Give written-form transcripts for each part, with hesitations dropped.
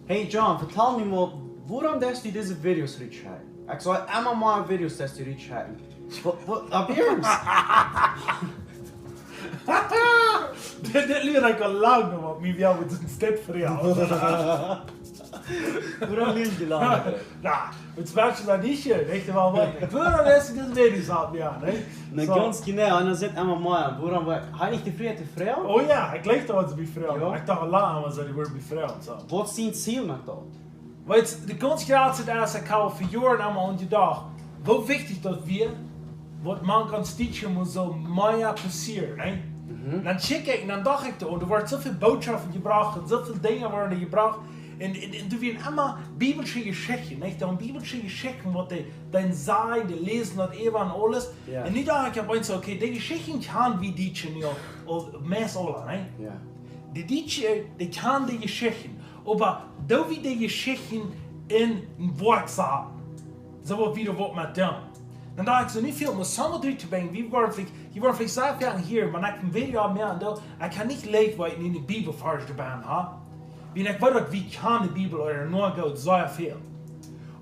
Hey John, vertel mir mal, waarom dass du diese Videos reachen? Ich soll immer mal Videos, dass du reachen. Ab ernst? Dat leer ik al lang, maar wie wil het een step voor jou? Waarom leer je lang? Nou, het smaakt dat niet schön, weet je wel wat? Waarom is dit Videos aan me aan, hè? Na ganz genau, und dann sagt immer mal, waarom habe ich die Friede Frau? Oh ja, ik leek dat bij vrouw. Ja. Ik dacht al lang, maar ze worden bij vrouw. Wat is zijn Ziel met dat? Weet je, de ganz grootste dat ik al voor jaren allemaal aan je dag. Hoe wichtig dat we, wat man kan stitchen moet zo meer passeren, hè? Dan check ik en dan dacht ik, er wordt zoveel boodschappen gebracht, en zoveel dingen worden gebracht. En er werden immer biblische Geschichten, nicht? Und biblische Geschichten, was dann sagen, die lesen das eben und alles. Ja. Und nicht da, ich habe gesagt, okay, die Geschichten kann wie die ja, meist alle, ne? Ja. Die kann die Geschichten, aber da wie die Geschichten in ein Wort sagen, so wie du was mit dem. Dan dacht ik zo niet veel, maar samen terug te brengen. Je wordt vielleicht zelf ja hier, maar ik weet ja meer en dat. Ik kan niet lezen wat in de Bijbel vers erbij ha. Wie ik weet dat wie kan de Bijbel er nog goed zeer veel.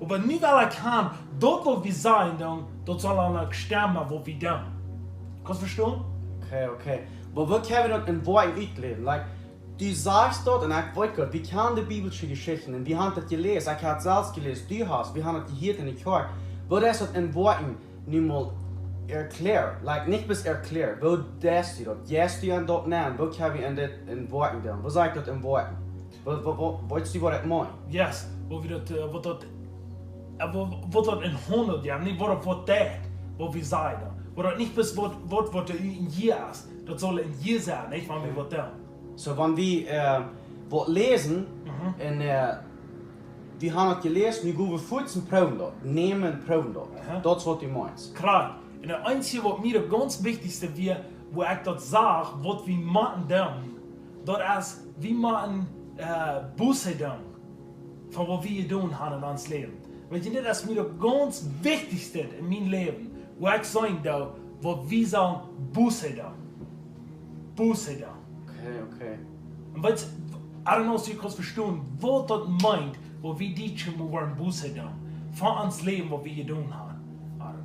Maar niet wel ik kan, dat wat we zijn dan, dat zal dan ook stemmen wat we doen. Kannst du verstehen? Okay. Aber wie können wir das in Worten ausleben? Like, du sagst dort, und ich weiß Gott, wie kann die biblische Geschichten, und wir haben das gelesen, ich habe es selbst gelesen, du hast, wir haben das gehört in der Kirche. Wo das in Worten nicht mal erklärt, like nicht bis erklärt, wo das du dort, yes du an dort nennen, wo können wir in Worten tun, wo sagt das in Worten? Weißt du, was ich meine? Yes, wat dat in 100 jaar, niet wat dat, wat we zeiden. Wat dat niet bis wat er in je is, dat zal in je zijn, niet wanneer we wat doen. So, wenn wir was lesen, und wir haben das gelesen, wir gehen 14 Proben dort, nehmen Proben dort. Das ist, was du meinst. Klar, en het enige wat mij het ganz wichtigste weer, wo ik dat zag, wat we moeten doen, dat is, we moeten Buße doen van wat we doen gaan in ons leven. Weet je, dat is mij het ganz wichtigste in mijn leven, wo ik zeggen doe, wat we zullen Buße doen. Buße doen. Okay. En weet je, I don't know of je kan verstaan wat dat meint, wat we dit moeten Buße doen. Van ons leven wat we doen gaan. I don't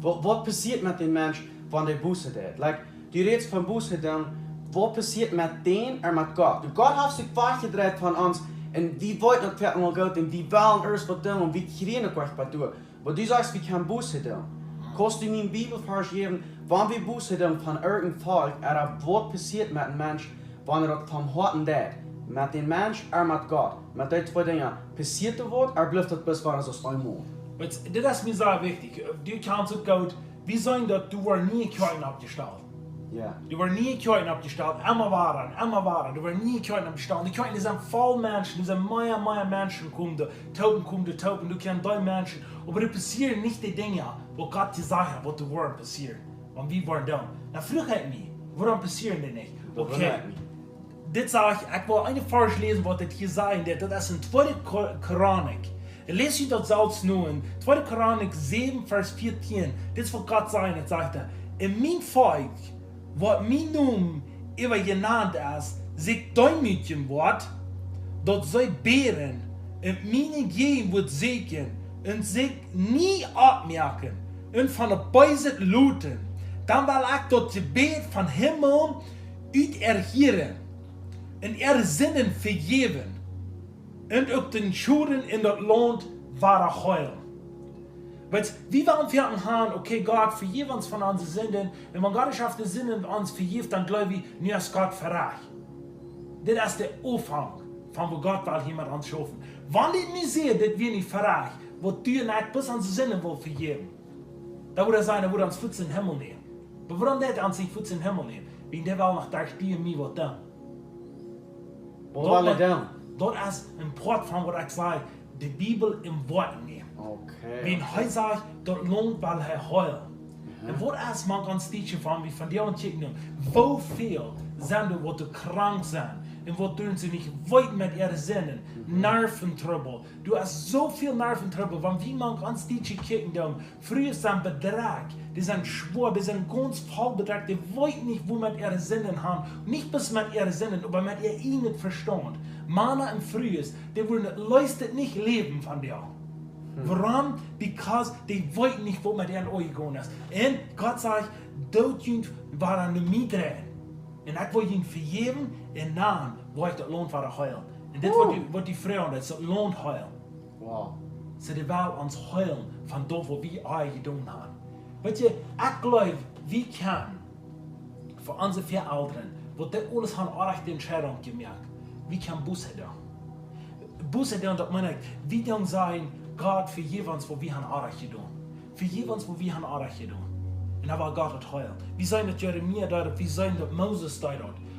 know. Was passiert mit dem Menschen, wenn der Buße tut? Like, du redest von Buße tun, was passiert mit denen und mit Gott? Gott hat sich weggedreht von uns und wir wollten nicht mal Gott und wir wollen erst was tun und wir kriegen noch was tun. Aber du sagst, wir können Buße tun. Kannst du mir einen Bibelvers geben, wenn wir Buße tun von irgendeinem Volk, oder was passiert mit dem Menschen, wenn das vom Herzen tut? Mit dem Menschen und mit Gott. Mit den zwei Dingen. Passiert das was, oder bleibt das bis wann es einmal? Das ist mir sehr wichtig. Du kannst es gut, wir sagen, dass du nie Kirchen abgestellt. Ja. Du war nie Kirchen abgestellt, immer waren. Du war nie Kirchen abgestellt. Die Kirchen sind voll Menschen, die sind mehr Menschen kommen, Tauben, du kennst drei Menschen. Aber es passieren nicht die Dinge, wo Gott gesagt hat, was du wollen passieren. Und wir waren da. Dann frage ich mich, warum passieren die nicht? Okay. Dit sage ich will eine Vers lesen, was das hier sagt, das ist in 2. Chronik. Lest ihr das selbst nur in 2. Chronik 7, Vers 14. Das ist, was Gott sagt, das sagt er, in mein Volk, was mein Name immer genannt ist, sich Däumchen wird, dort soll Bären und meine Gehen wird segnen und sich nie abmerken und von der Beise looten. Dann will ich dort Gebet von Himmel uit erhieren und Sinnen vergeben und auch den Schulden in das Land war heulen. Weil wie wollen wir haben, okay, Gott vergibt uns von unseren Sünden, wenn man Gott auf die Sünden uns vergibt, dann glaube ich, nur ist Gott verrecht. Das ist der Anfang, von wo Gott will jemand uns schaffen. Wenn ich nicht sehe, dass wir nicht verrecht, wo du nicht bis unsere Sünden will vergeben, da würde er sein, er würde uns Fuß in den Himmel nehmen. Aber warum der uns nicht Fuß in den Himmel nehmen? Weil der will noch da stehen, mir was tun. Wo will er denn? Das ist ein Part von, was ich sage, die Bibel im Wort nehmen. Okay. Wenn heute sagt, dort lohnt, weil er heulen. Und was ist man ganz sicher von, wie von dir und Chicken, wo viel sind die, die krank sind, und wo tun sie nicht weit mit ihren Sinnen, Nerventrübbel. Du hast so viel Nerventrübbel, wenn wie man ganz sicher kicken, früher sind Betrag, die sind schwor, die sind ganz voll Betrag, die wollen nicht, wo mit ihren Sinnen haben, nicht bis mit ihren Sinnen, aber mit ihr eigenen Verstand. Männer im Frühs, die wollen leistet nicht leben von dir. Warum? Because die wollten nicht, wo man deren Ohren gehen ist. Und Gott sagt, dort waren die Mieträden. Und ich will ihnen vergeben, und dann will ich das Lohn für das Heulen. Und das wird die Frauen, das lohnt heulen. Wow. Sie wollen uns heulen von dort, wo wir euch getan haben. Weet je, ich glaube, wir können für unsere vier Eltern, wo die alles haben, auch die Entscheidung gemerkt, wir können Buße tun. Buße tun, das meine ich, wir tun sagen, Gott, vergib uns, wo wir haben auch getan. Vergib uns, wo wir haben auch getan. Und da war Gott das heulen. Wir sagen, dass Jeremia dort, wir sagen, dass Moses dort.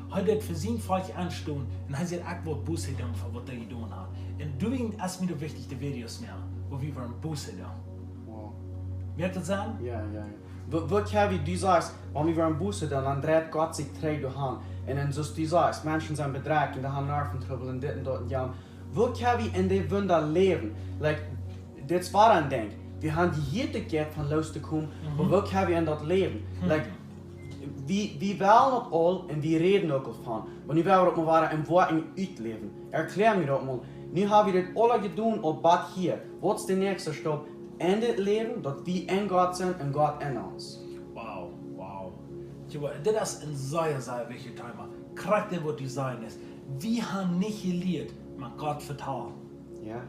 Heute hat für sein Volk anstehen und er sagt, ich will Buße tun, für was er getan hat. Und deswegen ist mir wichtig, die Videos mehr, wo wir Buße tun. Wow. Wird das sein? Ja. Wat wie du sagst, wenn wir einen Buße dann dreht Gott sich drei durch Hand. Und dann so du sagst, Menschen sind bedrängt und die haben Nerventrübel und dit und dort und ja. Wo wie in die Wunder leben? Like, das war ein Ding. Wir haben die Hirte gehabt von loszukommen, aber wo wie in das leben? Like, wir wollen das all und wir reden auch davon. Und wir wollen auch mal im Wort ausleben. Erklär mir das mal. Nu haben wir das alle getan, und Bad hier. Was ist der nächste Stopp? In das Leben, dass wir in Gott sind und Gott in uns. Wow. Das ist ein sehr, sehr wichtiges Thema. Charakter, was du sagen ist. Wir haben nicht gelehrt, mit Gott vertrauen. Ja.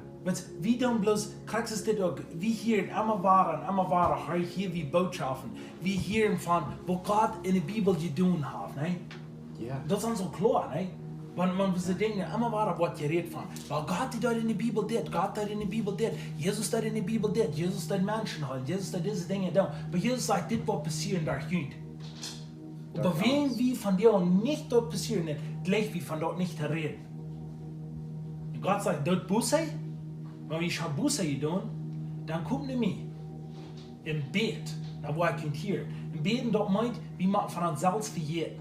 Wir tun bloß, kriegst du das auch, wir hier immer waren, hier wie Botschaften, wir hier von, wo Gott in der Bibel getan hat, ne? Ja. Das ist so klar, ne? Wenn wir denken, immer war was geredet von. Weil Gott hat in der Bibel das, Gott hat in der Bibel das, Jesus hat in der Bibel das, Jesus hat Menschen halt, Jesus hat diese Dinge da. Aber Jesus sagt, das wird passieren, da geht. Aber wenn wir von dir nicht dort passieren, gleich wie von dort nicht reden. Und Gott sagt, dort Buße, wenn ich schon Buße getan, dann kommt nicht mehr. Im Bett, da wo ich hier. Im Beten dort meint, wir machen von uns selbst verjährt.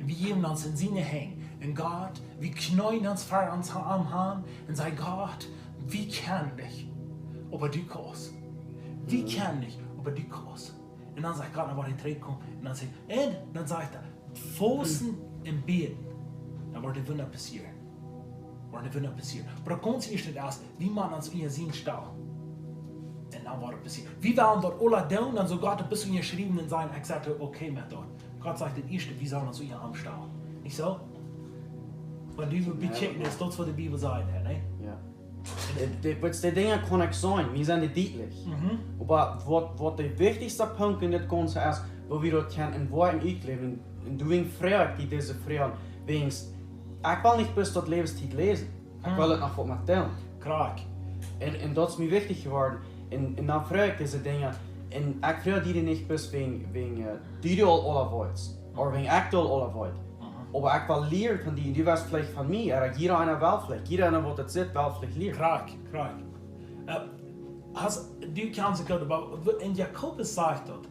Wir geben uns in seine Hände. Und Gott, wir knien uns vor uns am Hand und sagen, Gott, wir kennen dich, aber du kannst. Wir kennen dich, aber du kannst. Und dann sagt Gott, dann wird er kommen und dann sagt er, Pfosten im Beten, dann wird der Wunder passieren. Aber das Ganze ist nicht erst, wir machen uns in den Stall. Und dann wird es passieren. Wir werden dort alle tun, dann so Gott ein bisschen geschrieben und sagen, ich sagte, okay mit dort. Gott sagt, das erste, wir sollen uns in am Stall. Nicht so? Wenn du bechecken ist, das, was die Bibel sagt, ne? Ja. Die Dinge kann ich sagen, wir sind deutlich. Aber was der wichtigste Punkt in das Ganze ist, wo wir dort können in Worten ausleben, und du fragst die diese Fragen, wenigstens, ich will nicht bis dort Lebenszeit lesen. Ich will es noch was mit tun. Krank. Und das ist mir wichtig geworden. Und dann frage ich diese Dinge, und ich frage die nicht bis wegen du alle wolltest, oder wegen ich alle wollte. Aber ich will lernen von dir, du weißt vielleicht von mir, oder jeder einer will vielleicht, jeder einer, der das sieht, will vielleicht lernen. Krank. Du kannst gut, aber in Jakobus sagt dort,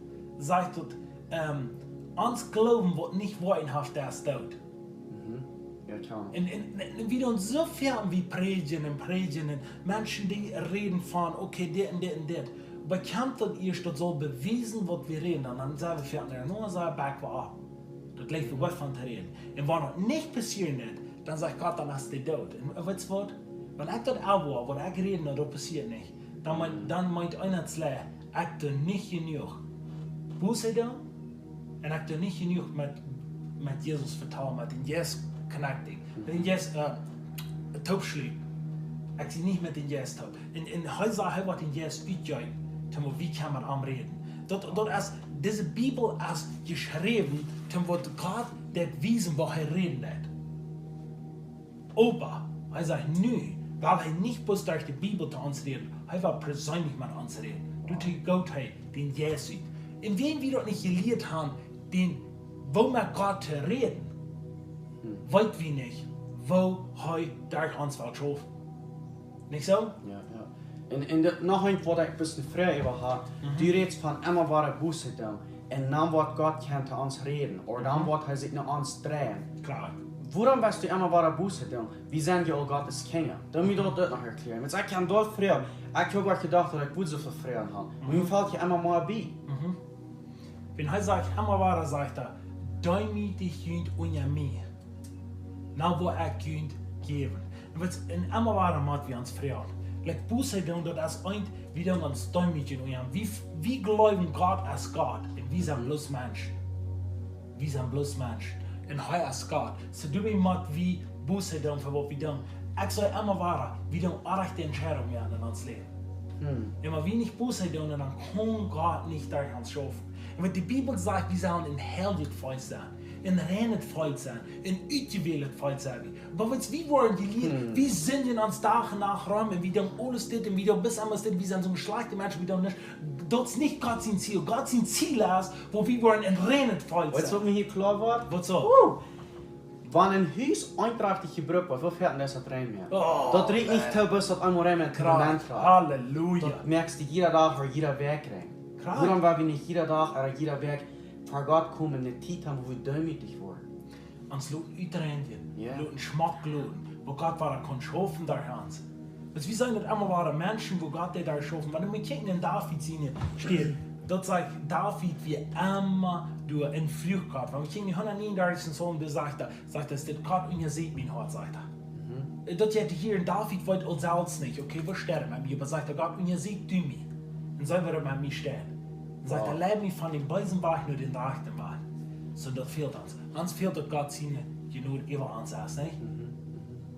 uns Glauben wird nicht wohnhaft erst dort. Ja, klar. Und wir tun so viel wie predigen und Menschen, die reden von, okay, das und das. Bekannt das erst, das soll bewiesen, was wir reden, und dann sagen wir, nur sagen, back ab. Das gleich wie was von zu reden. Und wenn das nicht passieren wird, dann sagt Gott, dann hast du tot. Und weißt du was? Wenn ich das auch wenn ich rede, das passiert nicht, dann meint einer zu leer, ich tue nicht genug Buße da, und ich tue nicht genug mit Jesus vertrauen, mit dem Jesus connecting, mit dem Jesus taubschlieb. Ich sehe nicht mit dem Jesus taub. Und heute sagt er, was den Jesus utgönt, wie kann man am reden. Dat is, deze Bibel is geschreven, ten wat Gott dat wiesen, wat hij reden hat. Aber, hij sagt, nu, weil hij nicht bloß durch die Bibel zu uns reden, hij will persönlich mit uns reden. Durch die Gottheit, den Jesus. Und wenn wir das nicht gelehrt haben, wo mit Gott zu reden, weit wir nicht, wo er durch uns will schaffen. Nicht so? Ja. Und noch ein, was ich ein bisschen früher über habe, du redest von immer wahre Buße tun, und dann wird Gott kann zu uns reden, oder dann wird er sich nach uns drehen. Klar. Warum wirst du immer wahre Buße tun? Wir sind ja all Gottes Kinder. Da muss ich das noch erklären. Jetzt, ich kann dort früher, ich habe auch gedacht, dass ich so viel früher habe. Und mir fällt ja immer mal bei. Wenn er sagt, immer wahre, sagt er, dein dich jünd und ja mir. Na wo er jünd, geben. Und was in immer waren macht wie uns Frauen. Like Buße tun, das ist ein, wie dann uns Däumchen und wie glauben Gott als Gott und wie sind bloß Menschen. Wie sind bloß Menschen. Und heute als Gott. So du mir macht wie Buße tun, für was wir tun. Ich soll immer waren, wie dann rechte Entscheidungen in uns Leben. Immer wie nicht Buße tun, dann kann Gott nicht durch uns schaffen. Und wenn die Bibel sagt, wir sollen in Helligkeit voll sein, in Reinheit voll sein, in Utgewählt voll sein. Aber wie wollen die Lieder? Wir sind in uns Tag nach Räumen, wie dann alles steht und wie dann bis anders steht, wie sind so schlechte Menschen, wie dann nicht. Das ist nicht Gott sein Ziel. Gott sein Ziel ist, wo wir wollen in Reinheit voll sein. Weißt du, was mir hier klar wird? Was so? Wenn ein Haus einträchtig gebraucht wird, wo fährt denn das rein mehr? Oh, das dreht nicht so, bis das einmal rein mit dem Halleluja. Das merkst du jeder Tag, oder jeder Weg rein. Warum war wir nicht jeder Tag oder jeder Weg vor Gott kommen, eine Zeit haben, wo wir demütig wurden? Uns lassen Utreindien, lassen Schmack lassen, wo Gott war, kann schaffen durch uns. Also wir sind nicht immer waren Menschen, wo Gott da schaffen. Wenn wir kicken in David sehen, steht, dort sagt David, wie immer du in Flucht Gott. Wenn wir kicken in 139. Psalm, da sagt er, dass Gott und ihr seht mein Hart, sagt er. Dort hätte hier in David wollte uns selbst nicht, okay, wir sterben mit mir, aber sagt er, Gott und ihr seht du mich. Und so wird er mit mir stehen. Sagt er, leib mich von dem bösen Weg nur den rechten Weg. So, das fehlt uns. Uns fehlt das Gott seine Genug über uns aus, nicht?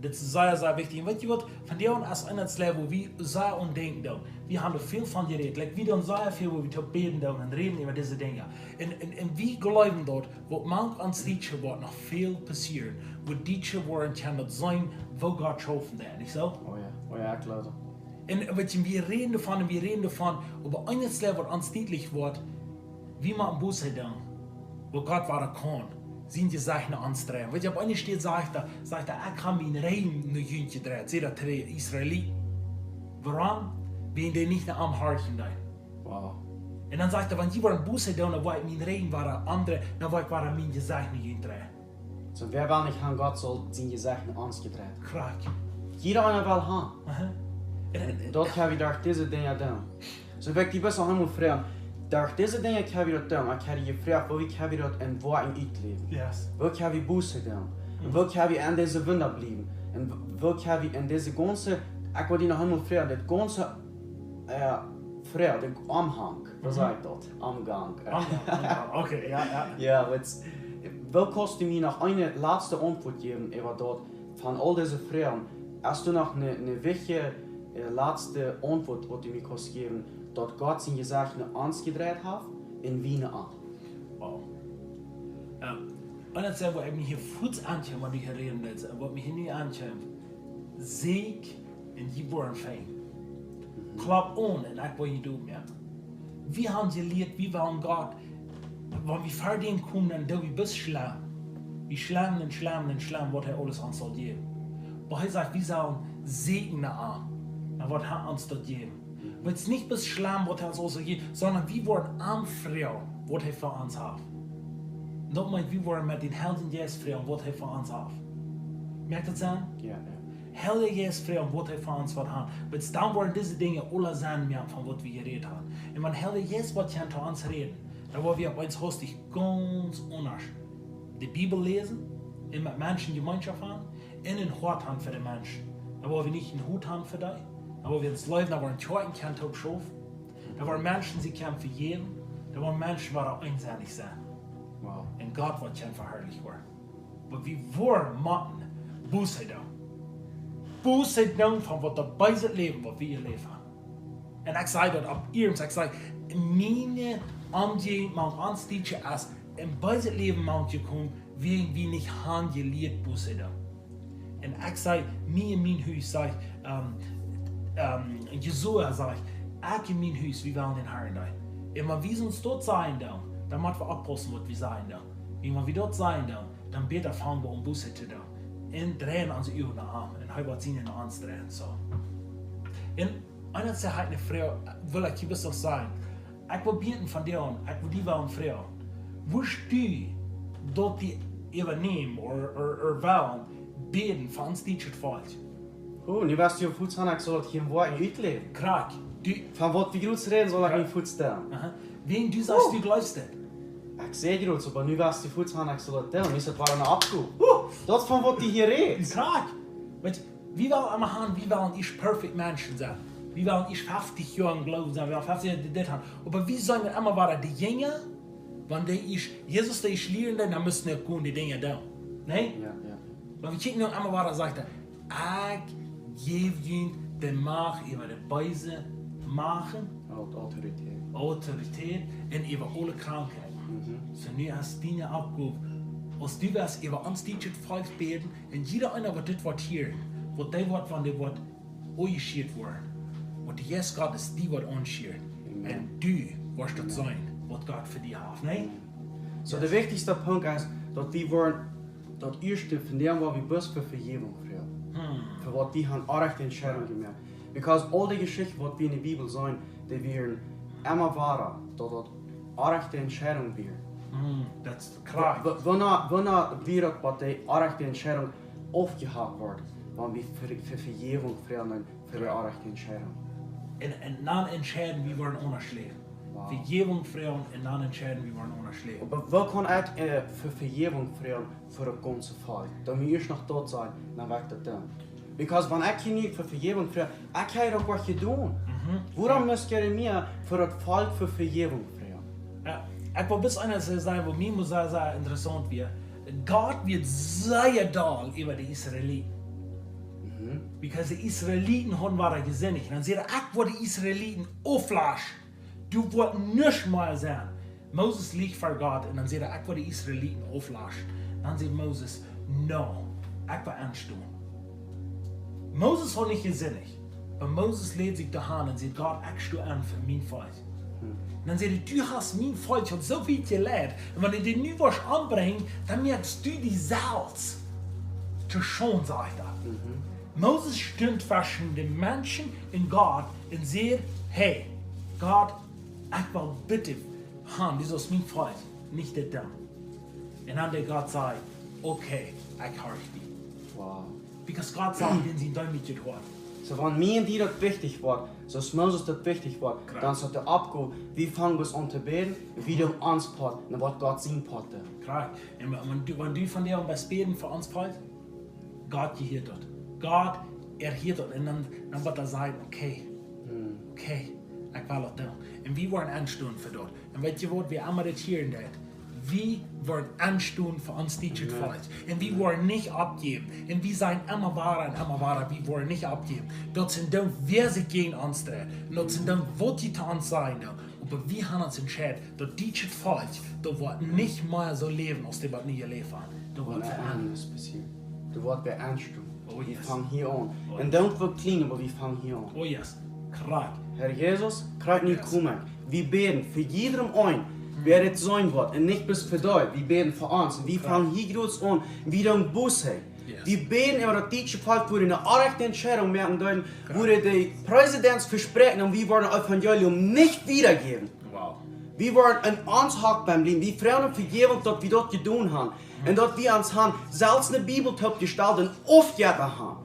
Das ist sehr, sehr wichtig. Und weißt du was, von der als einer Leben, wo wir sehr denken, wir haben viel von geredet. Like, wir tun sehr viel, wo wir beten und reden über diese Dinge. Und wir glauben dort, wo manch uns Deutsche wird noch viel passieren, wo Deutsche worden kann das sein, wo Gott schaffen wird, nicht so? Oh ja, klar. Und wir reden davon, aber eines Leben, was uns deutlich wird, wie man Buße tun, wo Gott war kann, sind die Sachen anstreben. Weil ich auf einer steht, sagt er, ich kann mich rein nur Jüngchen drehen, seht ihr, der Israeliten. Warum? Wenn die nicht am Harchen da. Wow. Und dann sagt er, wenn die waren Buße tun, dann war ich mein Rein, war andere, dann war ich meine Sachen Jüngchen drehen. So, wer will nicht haben, Gott soll seine Sachen ans gedreht. Krank. Jeder einer will haben. Dort kann ich durch diese Dinge tun. So, wenn die besser einmal fragen, durch diese Dinge kann ich das tun. Ich habe gefragt, wo kann ich das in wo ein leben? Yes. Wo kann ich Buße tun? Und wo kann ich an diese Wunder bleiben? Und wo kann ich in diese ganze, ich wollte noch einmal fragen, das ganze Frau, den Umhang, was sagt das? Umgang. Okay, ja. Ja, wo kannst du mir noch eine letzte Antwort geben über dort von all diesen Frauen? Hast du noch eine wichtige letzte Antwort, die du mir kannst geben, dass Gott seine Sachen ans gedreht hat, in Wien an? Wow. Und das ist, wo ich mich hier kurz ankommen, wenn ich hier reden will, wo mich hier nicht ankommt. Sieg in die Worte fein. Klapp on und ich will nicht mehr. Wir haben gelebt, wir waren Gott. Wenn wir verdienen kommen, dann do wir bis schlagen. Wir schlagen, was er alles uns soll geben. Aber er sagt, wir sollen segnen an. Und was er uns dort geben. Weil es nicht bis schlagen, was er uns also gibt, sondern wir wollen anfragen, was er für uns hat. Not meint, wir wollen mit den Helden Jesus fragen, was er für uns hat. Merkt das an? Ja. Helden Jesus fragen, was er für uns hat. Weil dann wollen diese Dinge alle sein, von was wir geredet haben. Und wenn Helden Jesus was zu uns reden, dann wollen wir auf uns hostig ganz anders die Bibel lesen, und mit Menschen Gemeinschaft haben, und einen Hut haben für die Menschen. Da wollen wir nicht einen Hut haben für dich, da wollen wir uns Leute, da wollen Teuten kennen, schaffen. Da wollen Menschen, sie kämpfen für jeden, da wollen Menschen, die auch einseitig sein. Wow. Und Gott wird schon verherrlicht werden. Aber wir wollen machen, Buße tun. Buße tun von was dabei ist Leben, was wir leben. Und ich sage das ab ihrem, ich sage, meine Angie, man anstieche als im beiden Leben manche kommen, wie wir nicht handeliert Buße tun. Und ich sage, mir in mein Haus, sage Jesua, sage ich in mein Haus, wir wollen den Herrn da. Und wenn wir uns dort sein, dann müssen wir abpassen, was wir sein. Und wenn wir dort sein, dann bitte fangen wir Buße zu tun. Und drehen unsere Augen an. Und heute wird sie ihnen anstrengen. So. Und einer sagt eine Frau, will ich hier noch sagen, ich will beten von dir an, ich will die wollen Frau. Wirst du dort die übernehmen oder wollen, beten von uns die falsch? Oh, nu was je voet aan, ik zal het geen woord uitleggen. Krak. Van wat we groot reden, zal ik geen voet staan. Wen du sagst, du glaubst das? Ik zei groot, maar nu was die voet aan, ik zal het doen. Is het waar een afkoop? Dat van wat die hier redt. Krak. Weet je, wie wollen immer haben, wie wollen ich perfekt Menschen sein? Wie wollen ich 50 Jahre glauben sein, wie wollen 50 Jahre das haben? Aber wie sollen wir immer weiter die Jünger, wenn Jesus die ich lehren, dann müssen wir die Dinge tun. Nein? Ja. Wenn wir kicken immer weiter, sagt ich gebe ihnen die Macht über die Beise machen, Autorität und über alle Krankheiten. So nu hast du Dinge abgehoben. Als du was über uns dieses Volk beten, und jeder einer wird das Wort hören, wird das Wort von dem Wort angeschert werden. Und jetzt Gott ist die Wort anschert. Und du wirst das sein, was Gott für dich hat. Nein? So der wichtigste Punkt ist, dass wir wollen, das erste von dem, was wir bist für Vergebung führen. Für was wir haben auch recht Entscheidung gemacht. Because all die Geschichten, was wir in der Bibel sehen, die werden immer wahrer, dass das auch recht Entscheidung wird. Das ist klar. Wanneer wird was die auch recht Entscheidung aufgehakt wird, wenn wir für Vergebung führen, für die auch recht Entscheidung. Und dann entscheiden, wie wir uns schlägen. Wow. Vergebung führen und dann entscheiden, wie wir uns schlägen. Aber wir können auch für Vergebung führen für das ganze Volk. Da wir erst noch dort sein, dann wird das dann. Because wenn ich nicht für Vergebung führe, ich kann doch was tun. Warum müsst ihr mir für das Volk für Vergebung führen? Ja, ich will bis einer sagen, wo mir muss sehr interessant wird. Gott wird sehr doll über die Israeliten. Because die Israeliten haben waren gesinnig. Dann sagt ich wo die Israeliten auflaschen. Du wirst nicht mal sein. Moses liegt vor Gott und dann sagt ich wo die Israeliten auflaschen. Dann sagt Moses, no, ich will ernst tun. Moses war nicht gesinnig. Aber Moses lädt sich daheim und sagt, Gott, ich stehe an für mein Volk. Und dann sagt er, du hast mein Volk schon so viel gelehrt. Und wenn du dir nie was anbringst, dann merkst du die Salz. Zu schon, sagt er. Moses stimmt zwischen den Menschen und Gott und sagt, hey, Gott, ich will bitte haben, das ist mein Volk, nicht der Damm. Und dann der Gott sagt, okay, ich höre dich. Wow. Because Gott sagt, den sie damit getan. So wenn mir die das wichtig wird, so ist Moses das wichtig wird, dann sollte er abgehen, wie fangen wir es an zu beten, wie du uns pot, dann wird Gott sein potte. Klar. Und wenn du von dir was beten für uns Volk, Gott gehört dort. Gott erhört dort. Und dann wird er sagen, okay, ich will das tun. Und wir wollen anstehen für dort. Und weißt du was, wir immer das hier in das. Wir wollen anstehen für uns dieses Volk. Und wir wollen nicht abgeben. Und wir sind immer wahrer und immer wahrer. Wir wollen nicht abgeben. Dort sind dann, wer sich gegen uns dreht. Dort sind dann, wo die uns sein. Aber wir haben uns entschieden, dass dieses Volk, da wird nicht mehr so leben, als die nie gelebt haben. Da wird anders passieren. Da wird wir anstehen. Oh, Wir yes. fangen hier an. Oh, Und dann wird klein, aber wir fangen hier an. Oh yes, klar. Herr Jesus, kriegt nicht Yes. kommen. Wir beten für jedem ein, wer das sein wird. Und nicht bis für dich. Wir beten für uns. Und wir fangen hier groß an, wie dann Buße. Yes. Wir beten über das deutsche Volk, wo eine rechte Entscheidung merken dürfen, wo die Präsidentsversprechen und wir wollen das Evangelium nicht wiedergeben. Wow. Wir wollen an uns Hack beim Leben. Wir freuen uns Vergebung, dass wir dort getan haben. Und dass wir uns haben, selbst eine Bibeltop gestaltet und aufgehört haben.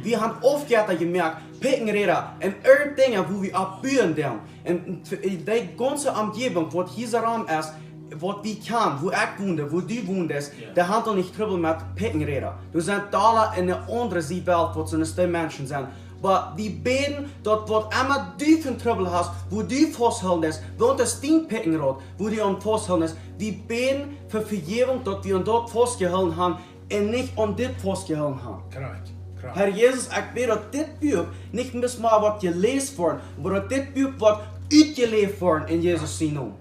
Wir haben aufgehört gemerkt, Pickenräder und Dinge, wo wir abbühen dürfen. Und die ganze Umgebung, was dieser Raum ist, was wir können, wo ich wohne, wo du wohnst, der hat nicht Trouble mit Pickenräder. Du sind da in einer anderen Welt, wo es die Menschen sind. Aber wir beten, dass was immer du für Trouble hast, wo du festhalten hast, wo das dein Pickenrad, wo du an festhalten hast, wir beten für Vergebung, dass wir an dort festgehalten haben und nicht an dit festgehalten haben. Korrekt. Herr Jesus, ich bete, dass dit Buch nicht bis mal was gelesen wird, aber dass dit Buch wird uitgeleefd wordt in Jezus zijn naam.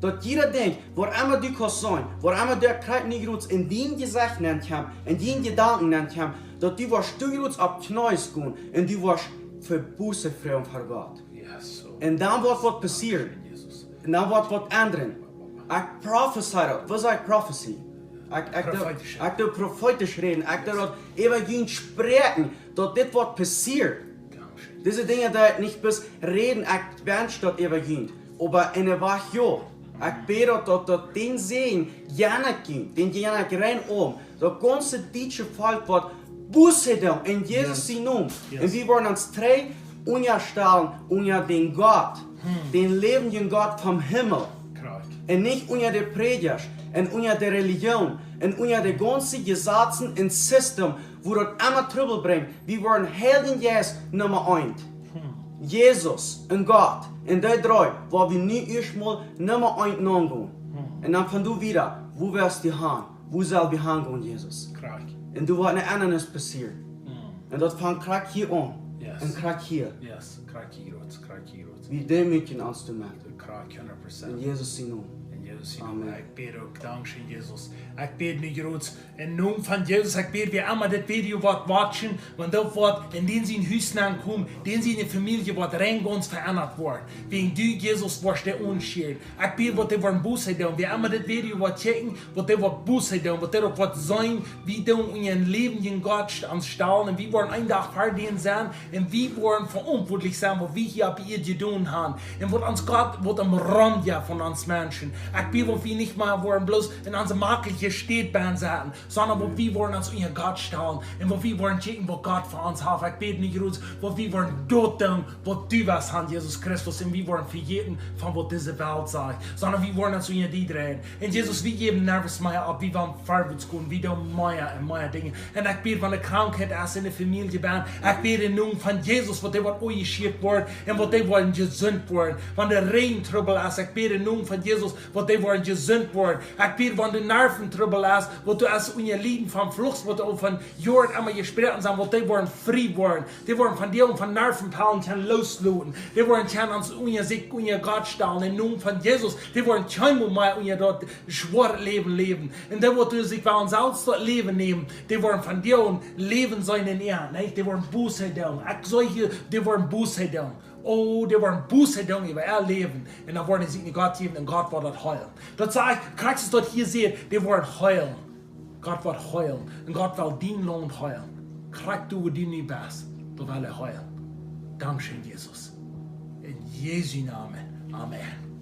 Dat jeder denkt, waar immer du kannst sein, waar immer du krijgt niet groot in die gezegd nennt hem, in die gedanken nennt hem, dat du was du groot op knuis gaan en du was verbozen vreemd voor God. En dan wordt wat passeren. En dan wordt wat ändern. Ik prophesy dat. Wat is ik prophecy? Ik doe prophetisch reden. Ik doe dat evangelie spreken, dat dit wat passiert. Diese Dinge, die nicht bis reden, ich wünsche das Evangelium. Aber in der Woche, ja. Ich bete, dass den Segen gerne geht, den gerne rein das ganze deutsche Volk wird Buße tun, in Jesus sein Namen. Und wir wollen uns drei unterstellen unter den Gott, den lebenden Gott vom Himmel. Und nicht unter der Predigt, und unter der Religion, und unter der ganzen Gesetzen und System, wo das immer Trübel bringt. Wir waren Helden jetzt Nummer 1. Jesus und Gott, in die drei, wo wir nie erstmal Nummer 1 nachgehen. Und dann kannst du wieder, wo wirst du haben? Wo soll wir hingehen, Jesus? Krak. Und du wirst nicht anderes passieren. Und das fängt Krak hier an. Yes. Und Krak hier. Yes, krak hierot, krak hierot. Wie demütigen uns zu machen. Krak 100%. In Jesus' Namen. In Jesus' Amen. naam. Ik bid ook dankzij Jesus. Ik bid nu groot. In naam van Jesus, ik bid wie immer dit video wat watchen, want dat wordt in den zijn huis aankomen, den zijn familie wat rein ganz veranderd wordt. Wegen du, Jesus, was der Unterschied. Ik bid wat die worden Buße doen, wie immer dit video wat checken, wat die wat Buße doen, wat die ook wat zijn, wie doen in je leven in Gott anstellen, en wie worden een dag verdient zijn, en wie worden verantwortlich zijn, wat wir hier bei ihr gedaan haben. En wat ons Gott wordt am Rand ja von uns Menschen. Ich bin, wo wir nicht mal wollen, bloß in unserer makelige Städtbahn sein, sondern wo wir wollen uns in Gott stellen und wo wir wollen checken, wo Gott für uns hat. Ich bete nicht raus, wo wir wollen dort tun, wo du was hast, Jesus Christus, und wir wollen vergeten von was diese Welt sagt, sondern wir wollen uns in die drehen. Und Jesus, wir geben nervös mehr ab, wir wollen vorwärts gehen, wir tun mehr und mehr Dinge. Und ich bete, wenn eine Krankheit ist in der Familie bin, ich bete in Namen von Jesus, wo die wollen eingeschickt werden und wo die wollen gesund werden. Wenn der Regentrubel ist, ich bete in Namen von Jesus, wo die worden gesund worden. Ik bid, wanneer de nerventrubel is, wat du als in je lieden van vlucht, wat du van jaren allemaal gesproken zijn, wat die worden vrij worden. Die worden van deel van nervenpalen gaan loslaten. Die worden gaan ons in je ziek, in je God stellen, in naam van Jesus. Die worden scheinbaar maar in je dat schwere leven leven. En die worden zich wel ons zelfs dat leven nemen. Die worden van deel leven zijn in je. Nee, die worden boosheid doen. Ik zeg je, die worden boosheid doen. Oh, die worden Buße doen über ihr Leben. Und dann werden sie in Gott geben und Gott wird das heulen. Das sage ich, kannst du das hier sehen, die werden heulen. Gott wird heulen. Und Gott will den Lohn heulen. Krieg du, wo du nicht bist, du will heulen. Dankeschön, Jesus. In Jesu Namen. Amen.